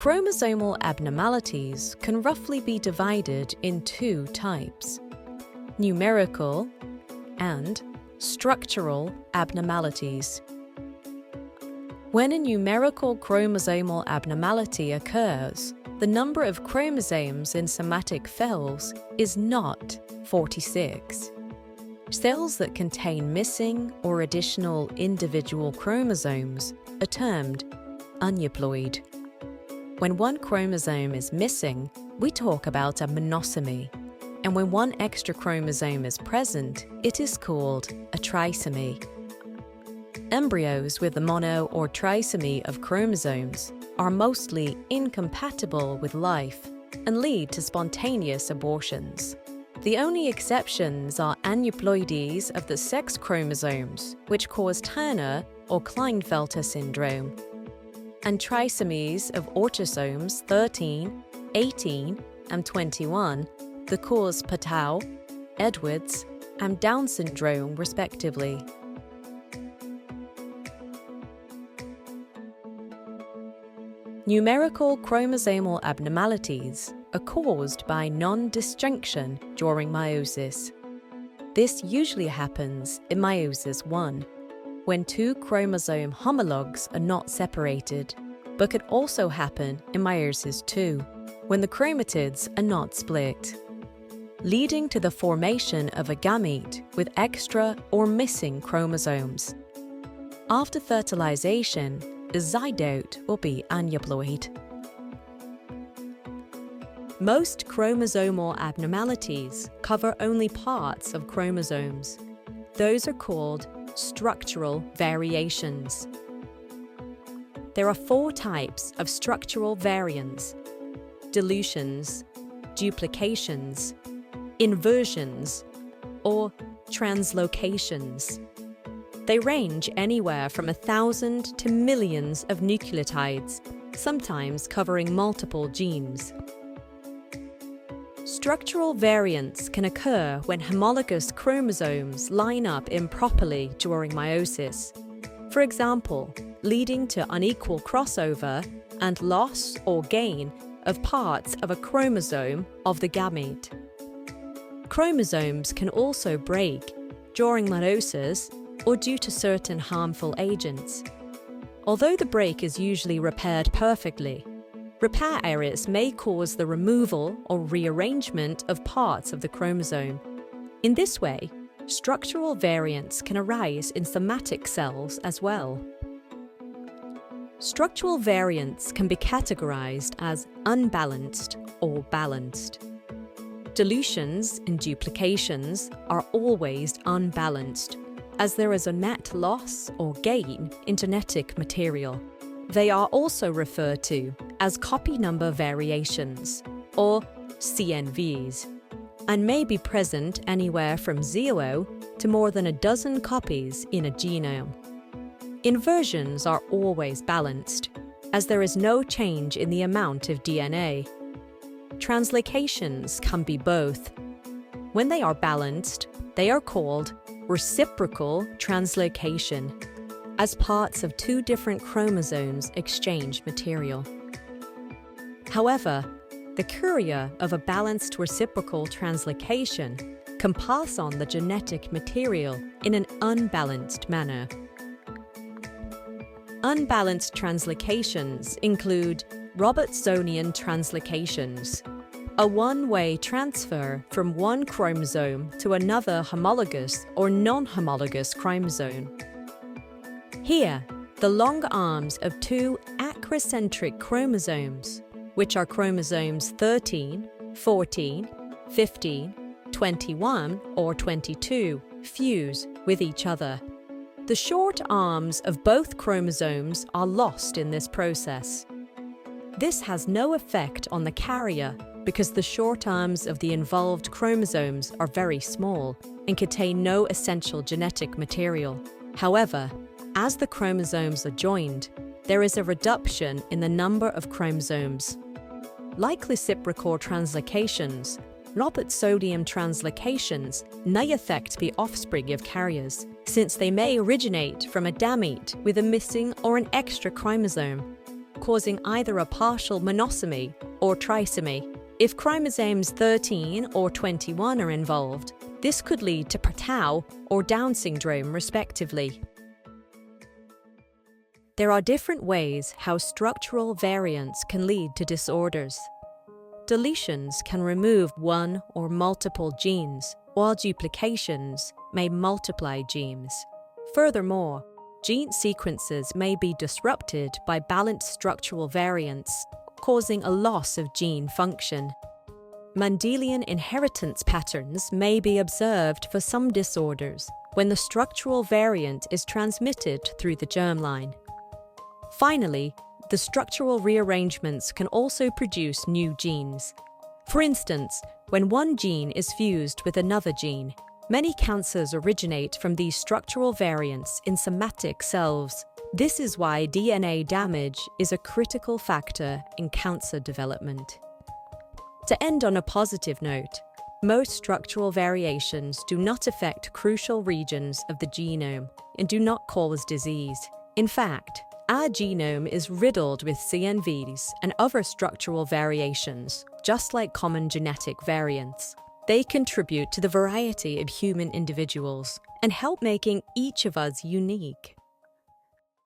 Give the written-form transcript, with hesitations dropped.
Chromosomal abnormalities can roughly be divided in two types: numerical and structural abnormalities. When a numerical chromosomal abnormality occurs, the number of chromosomes in somatic cells is not 46. Cells that contain missing or additional individual chromosomes are termed aneuploid. When one chromosome is missing, we talk about a monosomy, and when one extra chromosome is present, it is called a trisomy. Embryos with the mono or trisomy of chromosomes are mostly incompatible with life and lead to spontaneous abortions. The only exceptions are aneuploidies of the sex chromosomes, which cause Turner or Klinefelter syndrome, and trisomies of autosomes 13, 18, and 21 that cause Patau, Edwards, and Down syndrome, respectively. Numerical chromosomal abnormalities are caused by non-disjunction during meiosis. This usually happens in meiosis 1, when two chromosome homologues are not separated, but could also happen in meiosis 2, when the chromatids are not split, leading to the formation of a gamete with extra or missing chromosomes. After fertilization, the zygote will be aneuploid. Most chromosomal abnormalities cover only parts of chromosomes. Those are called structural variations. There are 4 types of structural variants: dilutions, duplications, inversions, or translocations. They range anywhere from 1,000 to millions of nucleotides, sometimes covering multiple genes. Structural variants can occur when homologous chromosomes line up improperly during meiosis, for example, leading to unequal crossover and loss or gain of parts of a chromosome of the gamete. Chromosomes can also break during meiosis or due to certain harmful agents. Although the break is usually repaired perfectly, repair errors may cause the removal or rearrangement of parts of the chromosome. In this way, structural variants can arise in somatic cells as well. Structural variants can be categorized as unbalanced or balanced. Dilutions and duplications are always unbalanced, as there is a net loss or gain in genetic material. They are also referred to as copy number variations, or CNVs, and may be present anywhere from 0 to more than a dozen copies in a genome. Inversions are always balanced, as there is no change in the amount of DNA. Translocations can be both. When they are balanced, they are called reciprocal translocation, as parts of 2 different chromosomes exchange material. However, the courier of a balanced reciprocal translocation can pass on the genetic material in an unbalanced manner. Unbalanced translocations include Robertsonian translocations, a one-way transfer from one chromosome to another homologous or non-homologous chromosome. Here, the long arms of 2 acrocentric chromosomes, which are chromosomes 13, 14, 15, 21, or 22, fuse with each other. The short arms of both chromosomes are lost in this process. This has no effect on the carrier because the short arms of the involved chromosomes are very small and contain no essential genetic material. However, as the chromosomes are joined, there is a reduction in the number of chromosomes. Like reciprocal translocations, Robertsonian translocations may affect the offspring of carriers, since they may originate from a gamete with a missing or an extra chromosome. causing either a partial monosomy or trisomy. If chromosomes 13 or 21 are involved, this could lead to Patau or Down syndrome, respectively. There are different ways how structural variants can lead to disorders. Deletions can remove one or multiple genes, while duplications may multiply genes. Furthermore, gene sequences may be disrupted by balanced structural variants, causing a loss of gene function. Mendelian inheritance patterns may be observed for some disorders when the structural variant is transmitted through the germline. Finally, the structural rearrangements can also produce new genes. For instance, when one gene is fused with another gene, many cancers originate from these structural variants in somatic cells. This is why DNA damage is a critical factor in cancer development. To end on a positive note, most structural variations do not affect crucial regions of the genome and do not cause disease. In fact, our genome is riddled with CNVs and other structural variations, just like common genetic variants. They contribute to the variety of human individuals and help making each of us unique.